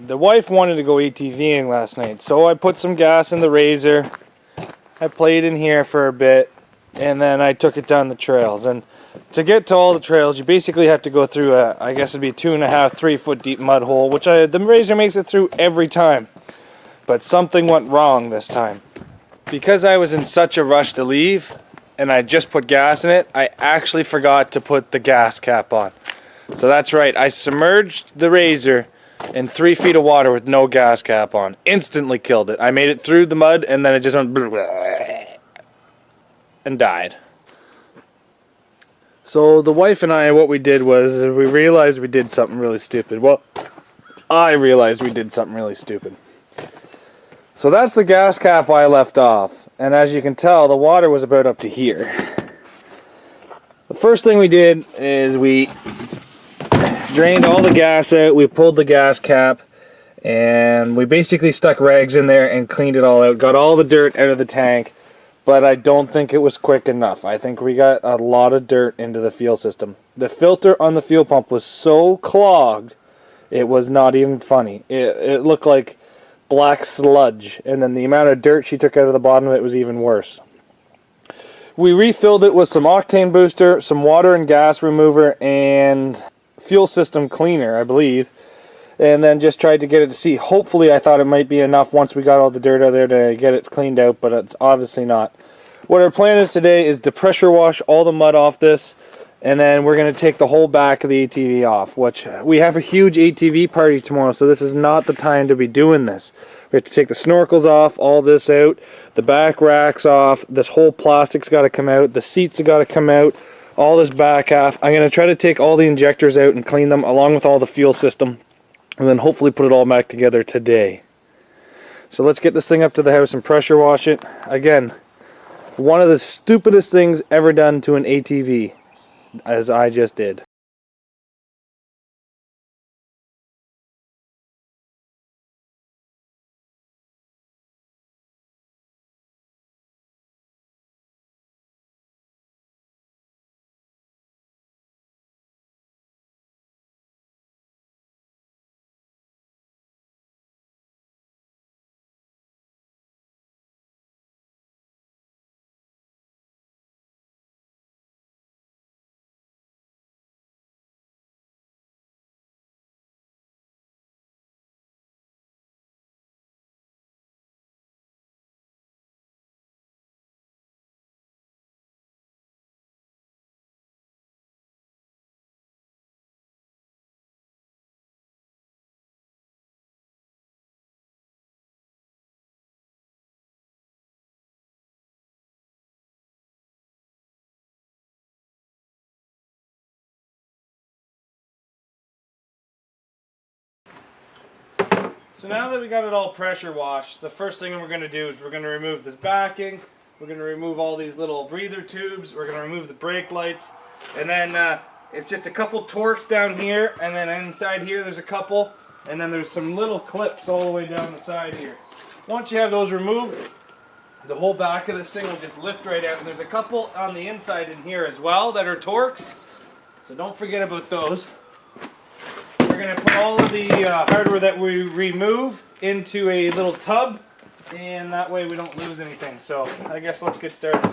The wife wanted to go ATVing last night, so I put some gas in the Razor. I played in here for a bit, and then I took it down the trails. And to get to all the trails, you basically have to go through a, I guess it'd be 2.5, 3 foot deep mud hole, which the Razor makes it through every time. But something went wrong this time. Because I was in such a rush to leave, and I just put gas in it, I actually forgot to put the gas cap on. So that's right, I submerged the Razor in 3 feet of water with no gas cap on. Instantly killed it. I made it through the mud, and then it just went and died. So the wife and I, what we did was, we realized we did something really stupid. Well, I realized we did something really stupid. So that's the gas cap I left off, and as you can tell, the water was about up to here. The first thing we did is we drained all the gas out, we pulled the gas cap, and we basically stuck rags in there and cleaned it all out, got all the dirt out of the tank, but I don't think it was quick enough. I think we got a lot of dirt into the fuel system. The filter on the fuel pump was so clogged, it was not even funny. It looked like black sludge, and then the amount of dirt she took out of the bottom of it was even worse. We refilled it with some octane booster, some water and gas remover, and fuel system cleaner, I believe, and then just tried to get it to see. Hopefully I thought it might be enough once we got all the dirt out of there to get it cleaned out, but it's obviously not. What our plan is today is to pressure wash all the mud off this, and then we're going to take the whole back of the ATV off, which we have a huge ATV party tomorrow, so this is not the time to be doing this. We have to take the snorkels off, all this out, the back racks off, this whole plastic's got to come out, the seats have got to come out, all this back half. I'm going to try to take all the injectors out and clean them along with all the fuel system, and then hopefully put it all back together today. So let's get this thing up to the house and pressure wash it. Again, one of the stupidest things ever done to an ATV, as I just did. So now that we got it all pressure washed, the first thing we're going to do is we're going to remove this backing, we're going to remove all these little breather tubes, we're going to remove the brake lights, and then it's just a couple Torx down here, and then inside here there's a couple, and then there's some little clips all the way down the side here. Once you have those removed, the whole back of this thing will just lift right out, and there's a couple on the inside in here as well that are Torx, so don't forget about those. We're going to put all of the hardware that we remove into a little tub, and that way we don't lose anything. So I guess let's get started.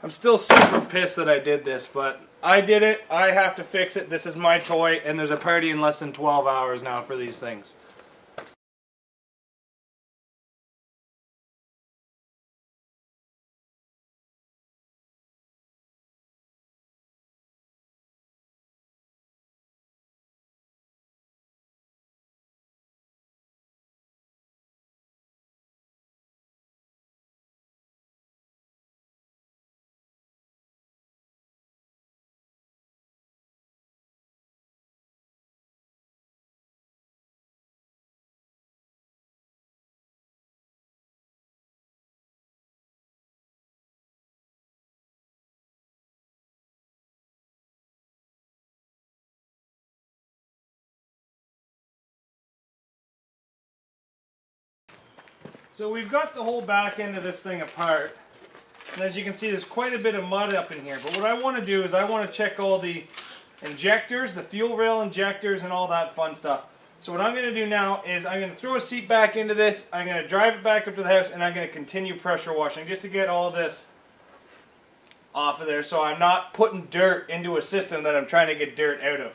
I'm still super pissed that I did this, but I did it. I have to fix it. This is my toy, and there's a party in less than 12 hours now for these things. So we've got the whole back end of this thing apart, and as you can see there's quite a bit of mud up in here, but what I want to do is I want to check all the injectors, the fuel rail injectors and all that fun stuff. So what I'm going to do now is I'm going to throw a seat back into this, I'm going to drive it back up to the house, and I'm going to continue pressure washing just to get all this off of there so I'm not putting dirt into a system that I'm trying to get dirt out of.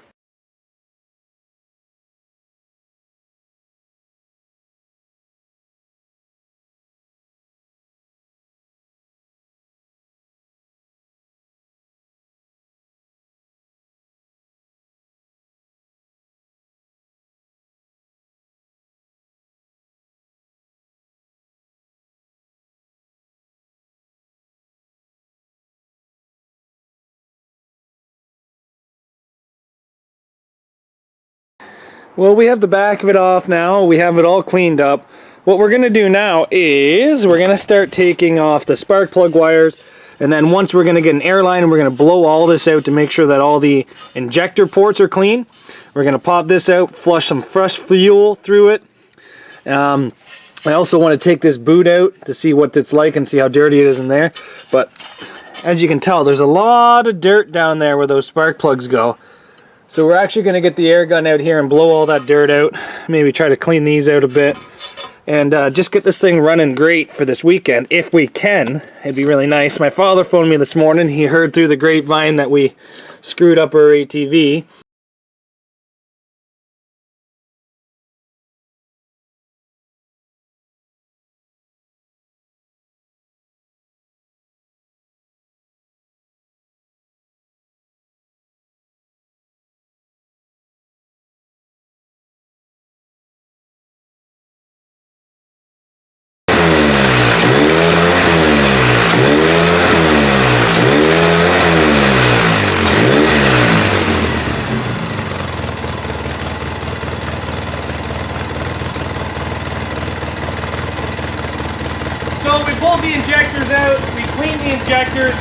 Well, we have the back of it off now. We have it all cleaned up. What we're going to do now is we're going to start taking off the spark plug wires, and then once we're going to get an air line and we're going to blow all this out to make sure that all the injector ports are clean. We're going to pop this out, flush some fresh fuel through it. I also want to take this boot out to see what it's like and see how dirty it is in there. But as you can tell, there's a lot of dirt down there where those spark plugs go. So we're actually going to get the air gun out here and blow all that dirt out. Maybe try to clean these out a bit. And just get this thing running great for this weekend. If we can, it'd be really nice. My father phoned me this morning. He heard through the grapevine that we screwed up our ATV. So we pulled the injectors out, we cleaned the injectors.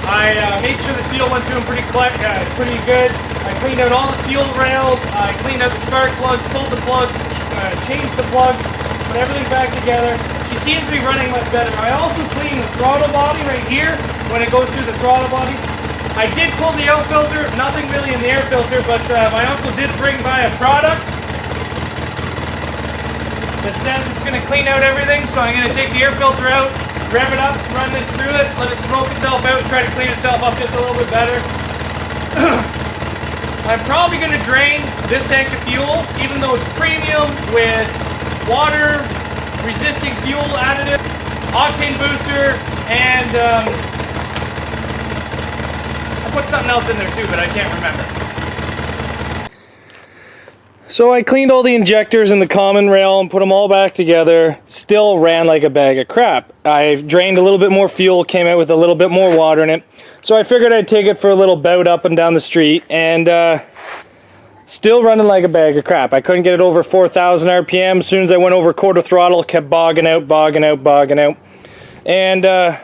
I made sure the fuel went through them pretty good. I cleaned out all the fuel rails, I cleaned out the spark plugs, pulled the plugs, changed the plugs, put everything back together. She seems to be running much better. I also cleaned the throttle body right here when it goes through the throttle body. I did pull the air filter, nothing really in the air filter, but my uncle did bring by a product that says it's going to clean out everything, so I'm going to take the air filter out, rev it up, run this through it, let it smoke itself out, try to clean itself up just a little bit better. I'm probably going to drain this tank of fuel, even though it's premium with water resisting fuel additive, octane booster, and I put something else in there too, but I can't remember. So I cleaned all the injectors in the common rail and put them all back together. Still ran like a bag of crap. I drained a little bit more fuel, came out with a little bit more water in it. So I figured I'd take it for a little bout up and down the street, and still running like a bag of crap. I couldn't get it over 4,000 RPM. As soon as I went over quarter throttle, it kept bogging out. And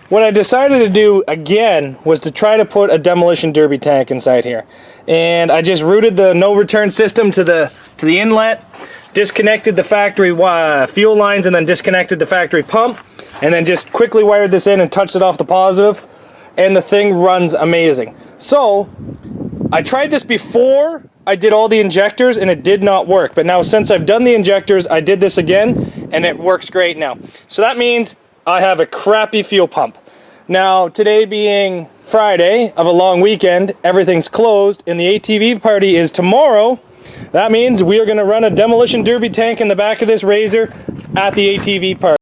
what I decided to do again was to try to put a demolition derby tank inside here. And I just routed the no return system to the inlet, disconnected the factory fuel lines, and then disconnected the factory pump, and then just quickly wired this in and touched it off the positive, and the thing runs amazing. So I tried this before I did all the injectors and it did not work, but now since I've done the injectors, I did this again and it works great now. So that means I have a crappy fuel pump. Now, today being Friday of a long weekend, everything's closed, and the ATV party is tomorrow. That means we are going to run a demolition derby tank in the back of this Razor at the ATV party.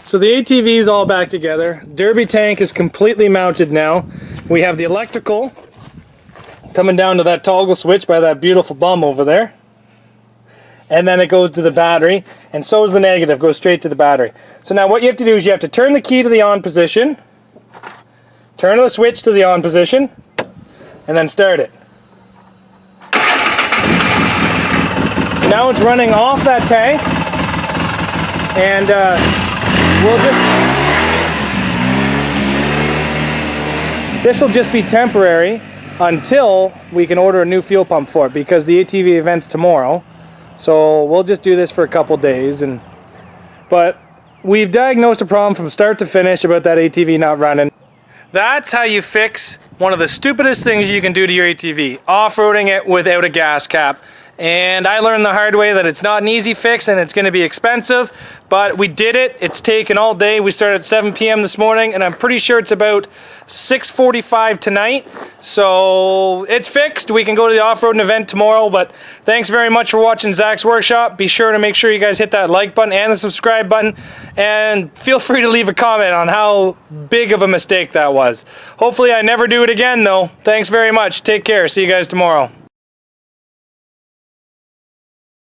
So the ATV is all back together. Derby tank is completely mounted now. We have the electrical coming down to that toggle switch by that beautiful bum over there. And then it goes to the battery, and so is the negative, goes straight to the battery. So now what you have to do is you have to turn the key to the on position, turn the switch to the on position, and then start it. Now it's running off that tank, and this will just be temporary until we can order a new fuel pump for it, because the ATV event's tomorrow. So we'll just do this for a couple days, but we've diagnosed a problem from start to finish about that ATV not running. That's how you fix one of the stupidest things you can do to your ATV, off-roading it without a gas cap. And I learned the hard way that it's not an easy fix and it's going to be expensive, but we did it. It's taken all day. We started at 7 p.m. this morning, and I'm pretty sure it's about 6:45 tonight. So it's fixed. We can go to the off-roading event tomorrow, but thanks very much for watching Zach's Workshop. Be sure to make sure you guys hit that like button and the subscribe button, and feel free to leave a comment on how big of a mistake that was. Hopefully I never do it again, though. Thanks very much. Take care. See you guys tomorrow.